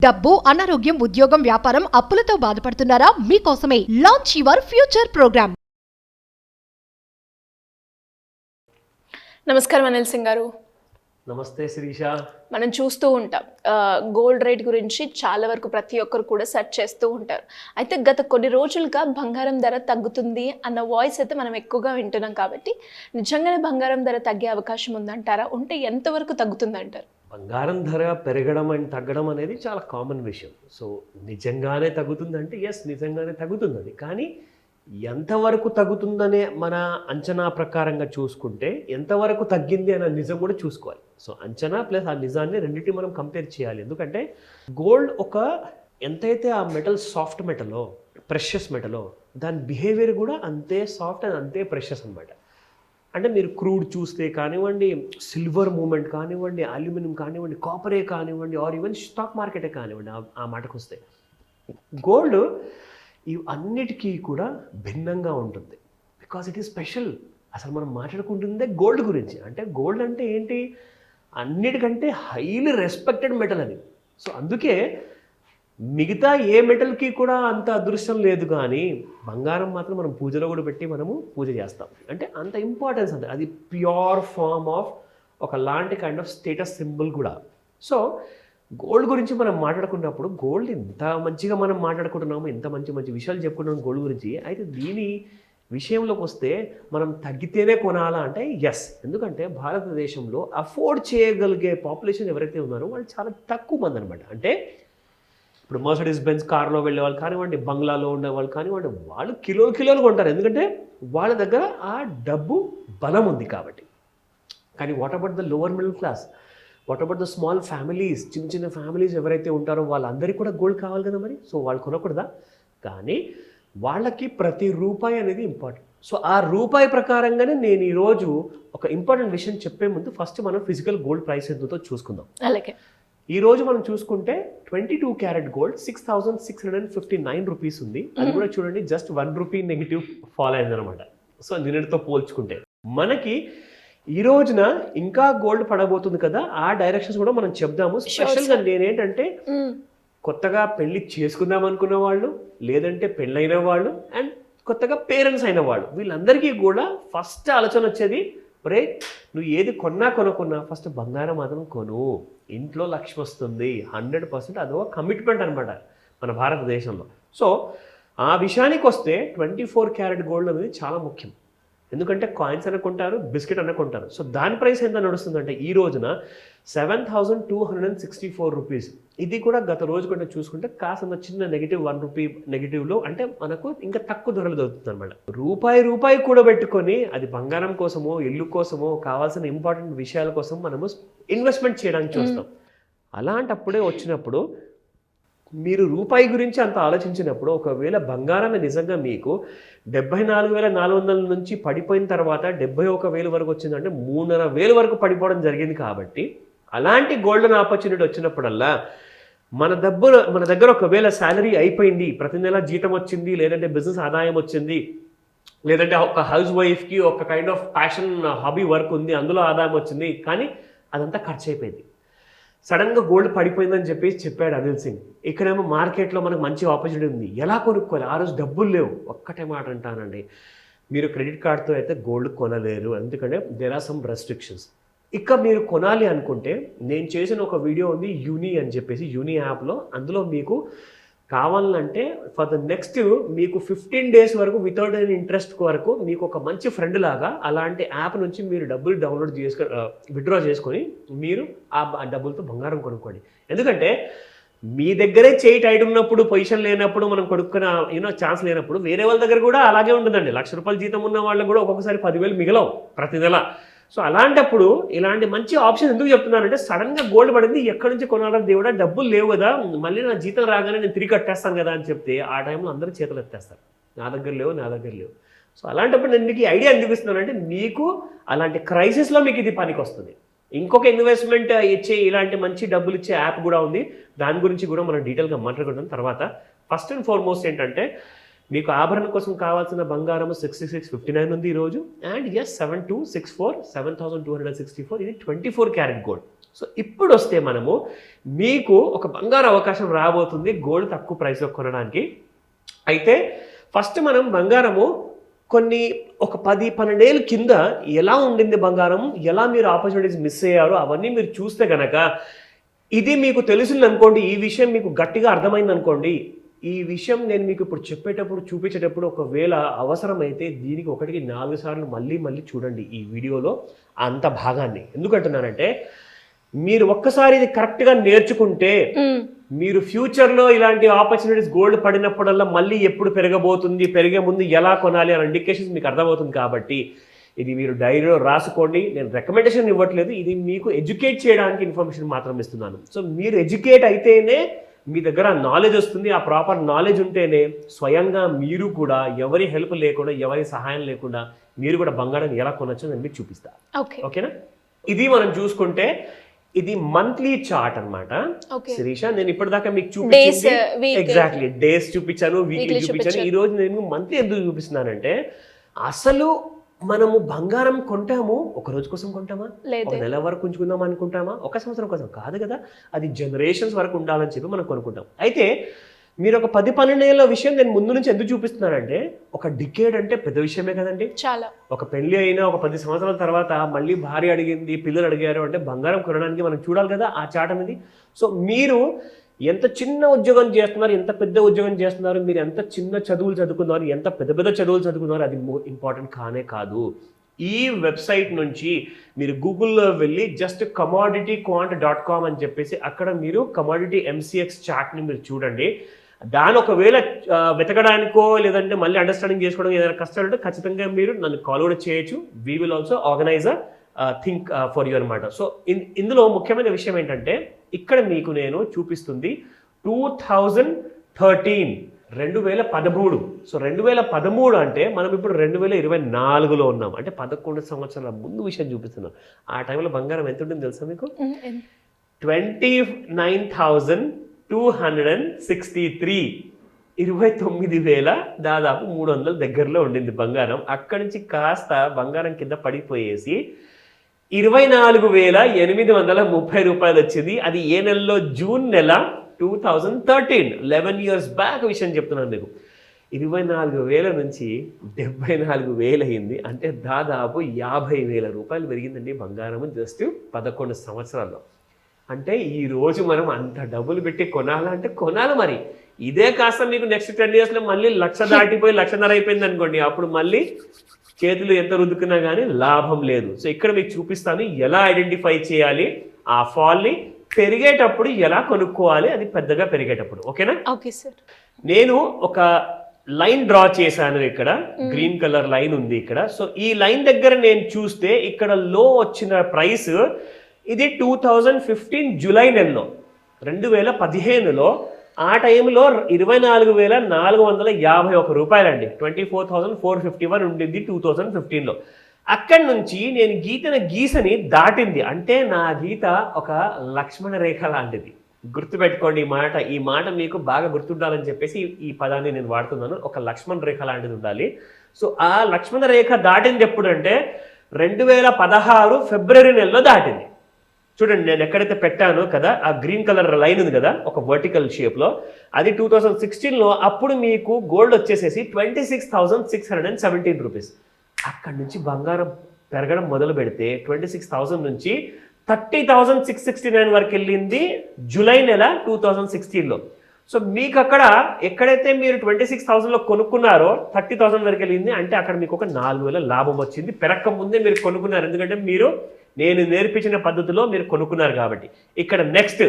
డబ్బు, అనారోగ్యం, ఉద్యోగం, వ్యాపారం, అప్పులతో బాధపడుతున్నారా? మీకోసమే లాంచ్ యువర్ ఫ్యూచర్ ప్రోగ్రామ్. నమస్కారం అనిల్ సింగ్ గారు. నమస్తే శిరీష. మనం చూస్తూ ఉంటాం గోల్డ్ రేట్ గురించి చాలా వరకు ప్రతి ఒక్కరు కూడా సెర్చ్ చేస్తూ ఉంటారు. అయితే గత కొన్ని రోజులుగా బంగారం ధర తగ్గుతుంది అన్న వాయిస్ అయితే మనం ఎక్కువగా వింటున్నాం. కాబట్టి నిజంగానే బంగారం ధర తగ్గే అవకాశం ఉందంటారా? ఉంటే ఎంతవరకు తగ్గుతుందంటారు? బంగారం ధర పెరగడం అండ్ తగ్గడం అనేది చాలా కామన్ విషయం. సో నిజంగానే తగ్గుతుందంటే ఎస్, నిజంగానే తగ్గుతుంది. అది కానీ ఎంతవరకు తగ్గుతుందనే మన అంచనా ప్రకారంగా చూసుకుంటే ఎంతవరకు తగ్గింది అనే నిజం కూడా చూసుకోవాలి. సో అంచనా ప్లస్ ఆ నిజాన్ని రెండింటిని మనం కంపేర్ చేయాలి. ఎందుకంటే గోల్డ్ ఒక ఎంతైతే ఆ మెటల్ సాఫ్ట్ మెటలో, ప్రెషస్ మెటలో, దాని బిహేవియర్ కూడా అంతే సాఫ్ట్ అండ్ అంతే ప్రెషస్ అనమాట. అంటే మీరు క్రూడ్ చూస్తే కానివ్వండి, సిల్వర్ మూమెంట్ కానివ్వండి, అల్యూమినియం కానివ్వండి, కాపరే కానివ్వండి, ఆర్ ఈవెన్ స్టాక్ మార్కెటే కానివ్వండి, ఆ మాటకు వస్తే గోల్డ్ ఇవి అన్నిటికీ కూడా భిన్నంగా ఉంటుంది. Because it is special. అసలు మనం మాట్లాడుకుంటుందే గోల్డ్ గురించి. అంటే గోల్డ్ అంటే ఏంటి? అన్నిటికంటే హైలీ రెస్పెక్టెడ్ మెటల్ అది. సో అందుకే మిగతా ఏ మెటల్కి కూడా అంత అదృష్టం లేదు, కానీ బంగారం మాత్రం మనం పూజలో కూడా పెట్టి మనము పూజ చేస్తాం. అంటే అంత ఇంపార్టెన్స్ అంటే అది ప్యూర్ ఫార్మ్ ఆఫ్ ఒక లాంటి కైండ్ ఆఫ్ స్టేటస్ సింబల్ కూడా. సో గోల్డ్ గురించి మనం మాట్లాడుకున్నప్పుడు గోల్డ్ ఇంత మంచిగా మనం మాట్లాడుకుంటున్నాము, ఇంత మంచి మంచి విషయాలు చెప్పుకుంటున్నాం గోల్డ్ గురించి. అయితే దీని విషయంలోకి వస్తే మనం తగ్గితేనే కొనాలా అంటే ఎస్. ఎందుకంటే భారతదేశంలో అఫోర్డ్ చేయగలిగే పాపులేషన్ ఎవరైతే ఉన్నారో వాళ్ళు చాలా తక్కువ మంది అనమాట. అంటే ఇప్పుడు మర్సిడీస్ బెంజ్ కార్లో వెళ్ళే వాళ్ళు కానివ్వండి, బంగ్లాలో ఉండే వాళ్ళు కానివ్వండి, వాళ్ళు కిలోలు కొంటారు. ఎందుకంటే వాళ్ళ దగ్గర ఆ డబ్బు బలం ఉంది కాబట్టి. కానీ what about the lower middle class, what about the small families, చిన్న చిన్న ఫ్యామిలీస్ ఎవరైతే ఉంటారో వాళ్ళందరికీ కూడా గోల్డ్ కావాలి కదా మరి. సో వాళ్ళు కొనకూడదా? కానీ వాళ్ళకి ప్రతి రూపాయి అనేది ఇంపార్టెంట్. సో ఆ రూపాయి ప్రకారంగానే నేను ఈరోజు ఒక ఇంపార్టెంట్ విషయం చెప్పే ముందు ఫస్ట్ మనం ఫిజికల్ గోల్డ్ ప్రైస్ ఎంతో చూసుకుందాం. అలాగే ఈరోజు మనం చూసుకుంటే 22 క్యారెట్ గోల్డ్ 6,659 రూపీస్ ఉంది. అది కూడా చూడండి జస్ట్ 1 రూపీ నెగిటివ్ ఫాల్ అయిందనమాట. సో నిన్నటితో పోల్చుకుంటే మనకి ఈ రోజున ఇంకా గోల్డ్ పడబోతుంది కదా, ఆ డైరెక్షన్స్ కూడా మనం చెప్దాము. స్పెషల్గా నేనేంటంటే కొత్తగా పెళ్లి చేసుకుందాం అనుకున్న వాళ్ళు, లేదంటే పెళ్ళైన వాళ్ళు, అండ్ కొత్తగా పేరెంట్స్ అయిన వాళ్ళు, వీళ్ళందరికీ కూడా ఫస్ట్ ఆలోచన వచ్చేది, ఒరే నువ్వు ఏది కొనుక్కున్నా ఫస్ట్ బంగారం మాత్రం కొను, ఇంట్లో లక్ష్మి వస్తుంది. 100% అదో కమిట్మెంట్ అనమాట మన భారతదేశంలో. సో ఆ విషయానికి వస్తే 24 క్యారెట్ గోల్డ్ అనేది చాలా ముఖ్యం. ఎందుకంటే కాయిన్స్ అనుకుంటారు, బిస్కెట్ అనుకుంటారు. సో దాని ప్రైస్ ఎంత నడుస్తుందంటే ఈ రోజున 7,264 రూపీస్. ఇది కూడా గత రోజు కూడా చూసుకుంటే కాస్త చిన్న నెగిటివ్ 1 రూపీ నెగిటివ్లో, అంటే మనకు ఇంకా తక్కువ ధరలు దొరుకుతుంది అనమాట. రూపాయి కూడా పెట్టుకొని అది బంగారం కోసమో, ఇల్లు కోసమో, కావాల్సిన ఇంపార్టెంట్ విషయాల కోసం మనము ఇన్వెస్ట్మెంట్ చేయడానికి చూస్తాం. అలాంటప్పుడే వచ్చినప్పుడు మీరు రూపాయి గురించి అంత ఆలోచించినప్పుడు, ఒకవేళ బంగారం నిజంగా మీకు 74,400 నుంచి పడిపోయిన తర్వాత 71,000 వరకు వచ్చిందంటే 3,500 వరకు పడిపోవడం జరిగింది. కాబట్టి అలాంటి గోల్డెన్ ఆపర్చునిటీ వచ్చినప్పుడల్లా మన దగ్గర ఒకవేళ శాలరీ అయిపోయింది, ప్రతి నెల జీతం వచ్చింది, లేదంటే బిజినెస్ ఆదాయం వచ్చింది, లేదంటే ఒక హౌస్ వైఫ్కి ఒక kind of passion hobby work ఉంది, అందులో ఆదాయం వచ్చింది, కానీ అదంతా ఖర్చు అయిపోయింది. సడన్గా గోల్డ్ పడిపోయిందని చెప్పేసి చెప్పాడు అనిల్ సింగ్. ఇక్కడేమో మార్కెట్లో మనకు మంచి ఆపర్చునిటీ ఉంది, ఎలా కొనుక్కోవాలి? ఆ రోజు డబ్బులు లేవు. ఒక్కటే మాట అంటానండి, మీరు క్రెడిట్ కార్డ్తో అయితే గోల్డ్ కొనలేరు. ఎందుకంటే దేర్ ఆర్ సమ్ రెస్ట్రిక్షన్స్. ఇక మీరు కొనాలి అనుకుంటే నేను చేసిన ఒక వీడియో ఉంది యూని అని చెప్పేసి, యూని యాప్లో. అందులో మీకు కావాలంటే ఫర్ ద నెక్స్ట్ మీకు 15 days వరకు వితౌట్ ఎనీ ఇంట్రెస్ట్ వరకు మీకు ఒక మంచి ఫ్రెండ్ లాగా అలాంటి యాప్ నుంచి మీరు డబ్బులు డౌన్లోడ్ విత్డ్రా చేసుకొని మీరు ఆ డబ్బులతో బంగారం కొనుక్కోండి. ఎందుకంటే మీ దగ్గరే చేయి టైట్ ఉన్నప్పుడు, పొజిషన్ లేనప్పుడు, మనం కొనుక్కున్న ఛాన్స్ లేనప్పుడు వేరే వాళ్ళ దగ్గర కూడా అలాగే ఉంటుందండి. ₹1,00,000 జీతం ఉన్న వాళ్ళకు కూడా ఒక్కొక్కసారి 10,000 మిగలవు ప్రతి నెల. సో అలాంటప్పుడు ఇలాంటి మంచి ఆప్షన్ ఎందుకు చెప్తున్నానంటే, సడన్గా గోల్డ్ పడింది, ఎక్కడి నుంచి కొనాలని దేవుడా, డబ్బులు లేవు కదా, మళ్ళీ నా జీతం రాగానే నేను తిరిగి కట్టేస్తాను కదా అని చెప్తే ఆ టైంలో అందరూ చేతులు ఎత్తేస్తారు, నా దగ్గర లేవు. సో అలాంటప్పుడు నేను మీకు ఈ ఐడియా ఎందుకు ఇస్తున్నానంటే, మీకు అలాంటి క్రైసిస్లో మీకు ఇది పనికి వస్తుంది. ఇంకొక ఇన్వెస్ట్మెంట్ ఇచ్చే ఇలాంటి మంచి డబ్బులు ఇచ్చే యాప్ కూడా ఉంది, దాని గురించి కూడా మనం డీటెయిల్గా మాట్లాడుకుంటాం తర్వాత. ఫస్ట్ అండ్ ఫార్మోస్ట్ ఏంటంటే, మీకు ఆభరణం కోసం కావాల్సిన బంగారం 6659 ఉంది ఈరోజు. అండ్ ఎస్ 7264 7264 ఇది 24 క్యారెట్ గోల్డ్. సో ఇప్పుడు వస్తే మనము మీకు ఒక బంగారు అవకాశం రాబోతుంది గోల్డ్ తక్కువ ప్రైస్లో కొనడానికి. అయితే ఫస్ట్ మనం బంగారము ఒక 10-12 ఏళ్ళ కింద ఎలా ఉండింది బంగారం, ఎలా మీరు ఆపర్చునిటీస్ మిస్ అయ్యారో అవన్నీ మీరు చూస్తే గనక ఇది మీకు తెలిసింది అనుకోండి, ఈ విషయం మీకు గట్టిగా అర్థమైంది అనుకోండి, ఈ విషయం నేను మీకు ఇప్పుడు చెప్పేటప్పుడు చూపించేటప్పుడు ఒకవేళ అవసరమైతే దీనికి 1-4 సార్లు మళ్ళీ చూడండి ఈ వీడియోలో అంత భాగాన్ని. ఎందుకంటున్నానంటే మీరు ఒక్కసారి ఇది కరెక్ట్గా నేర్చుకుంటే మీరు ఫ్యూచర్లో ఇలాంటి ఆపర్చునిటీస్ గోల్డ్ పడినప్పుడల్లా మళ్ళీ ఎప్పుడు పెరగబోతుంది, పెరిగే ముందు ఎలా కొనాలి అనే ఇండికేషన్స్ మీకు అర్థమవుతుంది. కాబట్టి ఇది మీరు డైరీలో రాసుకోండి. నేను రికమెండేషన్ ఇవ్వట్లేదు, ఇది మీకు ఎడ్యుకేట్ చేయడానికి ఇన్ఫర్మేషన్ మాత్రం ఇస్తున్నాను. సో మీరు ఎడ్యుకేట్ అయితేనే మీ దగ్గర నాలెడ్జ్ వస్తుంది. ఆ ప్రాపర్ నాలెడ్జ్ ఉంటేనే స్వయంగా మీరు కూడా ఎవరి హెల్ప్ లేకుండా, ఎవరి సహాయం లేకుండా మీరు కూడా బంగారం ఎలా కొనొచ్చో నేను మీకు చూపిస్తా. ఓకేనా? ఇది మనం చూసుకుంటే ఇది మంత్లీ చార్ట్ అన్నమాట. శిరీష, నేను ఇప్పటిదాకా మీకు చూపించింది ఎగ్జాక్ట్లీ డేస్ చూపించాను, వీక్లీ చూపించాను. ఈ రోజు నేను మంత్లీ ఎందుకు చూపిస్తున్నానంటే అసలు మనము బంగారం కొంటాము ఒక రోజు కోసం కొంటామా, ఒక నెల వరకు ఉంచుకుందాం అనుకుంటామా, ఒక సంవత్సరం కోసం కాదు కదా, అది జనరేషన్స్ వరకు ఉండాలని చెప్పి మనం కొనుక్కుంటాం. అయితే మీరు ఒక 10-12 ఏళ్ళ విషయం నేను ముందు నుంచి ఎందుకు చూపిస్తున్నానంటే ఒక డికేడ్ అంటే పెద్ద విషయమే కదండి. చాలా. ఒక పెళ్లి అయినా ఒక 10 సంవత్సరాల తర్వాత మళ్ళీ భార్య అడిగింది, పిల్లలు అడిగారు అంటే బంగారం కొనడానికి మనం చూడాలి కదా ఆ చాట్ అనేది. సో మీరు ఎంత చిన్న ఉద్యోగం చేస్తున్నారు, ఎంత పెద్ద ఉద్యోగం చేస్తున్నారు, మీరు ఎంత చిన్న చదువులు చదువుకున్నారు, ఎంత పెద్ద చదువులు చదువుకున్నారు, అది ఇంపార్టెంట్ ఈ వెబ్సైట్ నుంచి మీరు గూగుల్లో వెళ్ళి జస్ట్ commodityquant.com అని చెప్పేసి అక్కడ మీరు కమోడిటీ MCX చార్ట్ని మీరు చూడండి. దాని ఒకవేళ వెతకడానికో లేదంటే మళ్ళీ అండర్స్టాండింగ్ చేసుకోవడం ఏదైనా కష్టాలు ఉంటే ఖచ్చితంగా మీరు నన్ను కాల్ కూడా చేయొచ్చు. We will also organise think for you అనమాట. సో ఇందులో ముఖ్యమైన విషయం ఏంటంటే ఇక్కడ మీకు నేను చూపిస్తుంది 2013. సో 2013 అంటే మనం ఇప్పుడు 2024లో ఉన్నాం, అంటే 11 సంవత్సరాల ముందు విషయం చూపిస్తున్నాం. ఆ టైంలో బంగారం ఎంత ఉంటుంది తెలుసా మీకు? 29,263. 29,000 దాదాపు 300 దగ్గరలో ఉండింది బంగారం. అక్కడి నుంచి కాస్త బంగారం కింద పడిపోయేసి 24,830 రూపాయలు వచ్చింది. అది ఏ నెలలో? జూన్ నెల 2013, 11 years బ్యాక్ విషయం చెప్తున్నాను మీకు. 24,000 నుంచి 74,000 అయింది. అంటే దాదాపు 50,000 రూపాయలు పెరిగిందండి బంగారం జస్ట్ 11 సంవత్సరాల్లో. అంటే ఈ రోజు మనం అంత డబ్బులు పెట్టి కొనాలంటే కొనాలి. మరి ఇదే కాస్త మీకు నెక్స్ట్ 10 yearsలో మళ్ళీ 1,00,000 దాటిపోయి 1,50,000 అయిపోయింది అనుకోండి, అప్పుడు మళ్ళీ చేతులు ఎంత రుద్దుకున్నా కానీ లాభం లేదు. సో ఇక్కడ మీకు చూపిస్తాను ఎలా ఐడెంటిఫై చేయాలి ఆ ఫాల్ని, పెరిగేటప్పుడు ఎలా కొనుక్కోవాలి అది పెద్దగా పెరిగేటప్పుడు. ఓకేనా? Okay sir. నేను ఒక లైన్ డ్రా చేశాను, ఇక్కడ గ్రీన్ కలర్ లైన్ ఉంది ఇక్కడ. సో ఈ లైన్ దగ్గర నేను చూస్తే ఇక్కడ లో వచ్చిన ప్రైస్ ఇది 2015 జూలై నెలలో, 2015లో ఆ టైంలో 24,451 రూపాయలండి. 24,451 ఉండింది 2015లో. అక్కడి నుంచి నేను గీసని దాటింది. అంటే నా గీత ఒక లక్ష్మణ రేఖ లాంటిది. గుర్తుపెట్టుకోండి ఈ మాట మీకు బాగా గుర్తుండాలని చెప్పేసి ఈ పదాన్ని నేను వాడుతున్నాను. ఒక లక్ష్మణ రేఖ లాంటిది ఉండాలి. సో ఆ లక్ష్మణ రేఖ దాటింది ఎప్పుడంటే 2016 ఫిబ్రవరి నెలలో దాటింది. చూడండి నేను ఎక్కడైతే పెట్టానో కదా ఆ గ్రీన్ కలర్ లైన్ ఉంది కదా ఒక వర్టికల్ షేప్లో, అది 2016లో. అప్పుడు మీకు గోల్డ్ వచ్చేసేసి 26,617 రూపీస్. అక్కడి నుంచి బంగారం పెరగడం మొదలు పెడితే 26,000 నుంచి 30,669 వరకు వెళ్ళింది జూలై నెల 2016లో. సో మీకు అక్కడ ఎక్కడైతే మీరు 26,000లో కొనుక్కున్నారో 30,000 వరకు వెళ్ళింది. అంటే అక్కడ మీకు ఒక 4,000 లాభం వచ్చింది. పెరక్క ముందే మీరు కొనుక్కున్నారు, ఎందుకంటే మీరు నేను నేర్పించిన పద్ధతిలో మీరు కొనుక్కున్నారు కాబట్టి. ఇక్కడ నెక్స్ట్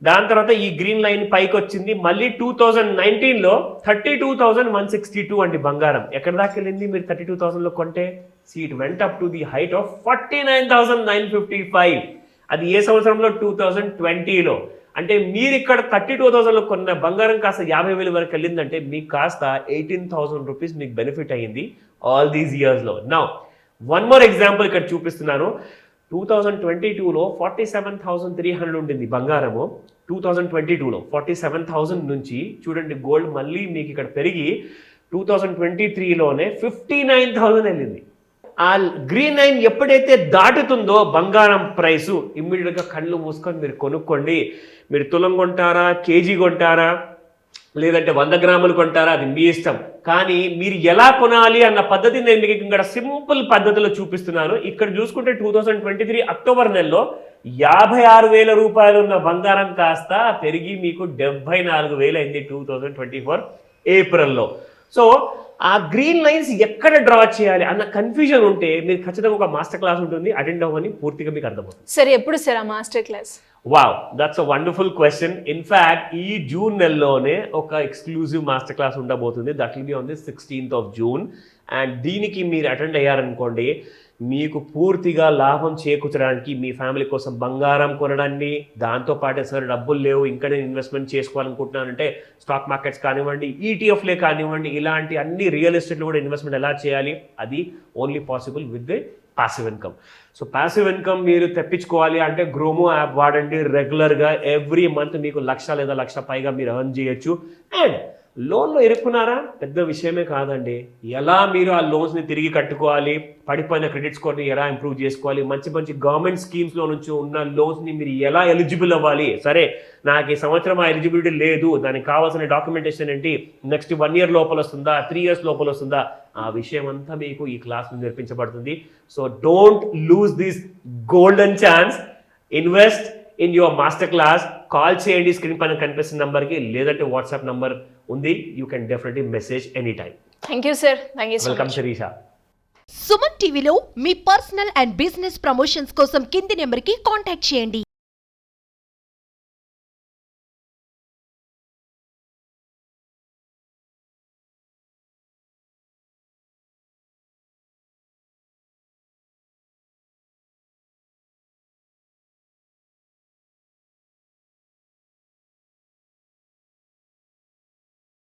దాని తర్వాత ఈ గ్రీన్ లైన్ పైకి వచ్చింది. మళ్ళీ 2019లో 32,162 అండి బంగారం. ఎక్కడ దాకా వెళ్ళింది మీరు 32,000లో కొంటే? సీట్ వెంట up to the height of 49,955. అది ఏ సంవత్సరంలో? 2020లో. అంటే మీరు ఇక్కడ 32,000లో కొన్న బంగారం కాస్త 50,000 వరకు వెళ్ళిందంటే మీకు కాస్త 18,000 రూపీస్ మీకు బెనిఫిట్ అయ్యింది ఆల్ దీస్ ఇయర్స్లో. నౌ వన్ మోర్ ఎగ్జాంపుల్ ఇక్కడ చూపిస్తున్నాను. 2022లో 47,300 ఉండింది బంగారము. 2022లో 47,000 నుంచి చూడండి గోల్డ్ మళ్ళీ మీకు ఇక్కడ పెరిగి 2023లోనే 59,000 వెళ్ళింది. ఆ గ్రీన్ లైన్ ఎప్పుడైతే దాటుతుందో బంగారం ప్రైసు ఇమ్మీడియట్గా కళ్ళు మూసుకొని మీరు కొనుక్కోండి. మీరు తులం కొంటారా, కేజీ కొంటారా, లేదంటే 100 గ్రాములు కొంటారా, అది మీ ఇష్టం. కానీ మీరు ఎలా కొనాలి అన్న పద్ధతి నేను మీకు ఇక్కడ సింపుల్ పద్ధతిలో చూపిస్తున్నాను. ఇక్కడ చూసుకుంటే 2023 అక్టోబర్ నెలలో 56,000 రూపాయలు ఉన్న బంగారం కాస్త పెరిగి మీకు 74,000 అయింది 2024 ఏప్రిల్లో. సో ఆ గ్రీన్ లైన్స్ ఎక్కడ డ్రా చేయాలి అన్న కన్ఫ్యూజన్ ఉంటే మీరు ఖచ్చితంగా ఒక మాస్టర్ క్లాస్ ఉంటుంది, అటెండ్ అవ్వని పూర్తిగా మీకు అర్థమవుతుంది. సరే, ఎప్పుడు సార్ ఆ master class? Wow, that's a wonderful question. In fact ఈ జూన్ నెలలోనే ఒక ఎక్స్క్లూజివ్ మాస్టర్ క్లాస్ ఉండబోతుంది. That will be on the 16th of June. And దీనికి మీరు అటెండ్ అయ్యారనుకోండి, మీకు పూర్తిగా లాభం చేకూర్చడానికి, మీ ఫ్యామిలీ కోసం బంగారం కొనడాన్ని, దాంతోపాటే సార్ డబ్బులు లేవు ఇంకా నేను ఇన్వెస్ట్మెంట్ చేసుకోవాలనుకుంటున్నానంటే స్టాక్ మార్కెట్స్ కానివ్వండి, ఈటీఎఫ్లే కానివ్వండి, ఇలాంటి అన్ని రియల్ ఎస్టేట్లో కూడా ఇన్వెస్ట్మెంట్ ఎలా చేయాలి, అది only possible with the passive income. So passive income మీరు తెప్పించుకోవాలి అంటే గ్రోమో యాప్ వాడండి. రెగ్యులర్గా ఎవ్రీ మంత్ మీకు 1,00,000 లేదా 1,00,000 పైగా మీరు ఎర్న్ చేయొచ్చు. అండ్ లోన్లో ఇరుక్కున్నారా, పెద్ద విషయమే కాదండి. ఎలా మీరు ఆ లోన్స్ని తిరిగి కట్టుకోవాలి, పడిపోయిన క్రెడిట్ స్కోర్ని ఎలా ఇంప్రూవ్ చేసుకోవాలి, మంచి మంచి గవర్నమెంట్ స్కీమ్స్లో నుంచి ఉన్న లోన్స్ని మీరు ఎలా ఎలిజిబుల్ అవ్వాలి. సరే, నాకు ఈ సంవత్సరం ఆ ఎలిజిబిలిటీ లేదు, దానికి కావాల్సిన డాక్యుమెంటేషన్ ఏంటి, నెక్స్ట్ 1 year లోపల వస్తుందా, 3 years లోపల వస్తుందా, ఆ విషయం అంతా మీకు ఈ క్లాస్ నేర్పించబడుతుంది. So don't lose this golden chance. Invest in your master class. Call చేయండి స్క్రీన్ పైన కనిపిస్తున్న నంబర్కి, లేదంటే వాట్సాప్ నంబర్ ఉంది. You can definitely message any time. Thank you sir. Thank you so welcome much. Sirisha. Suman టీవీలో మీ పర్సనల్ అండ్ బిజినెస్ ప్రమోషన్స్ కోసం కింది నెంబర్కి కాంటాక్ట్ చేయండి.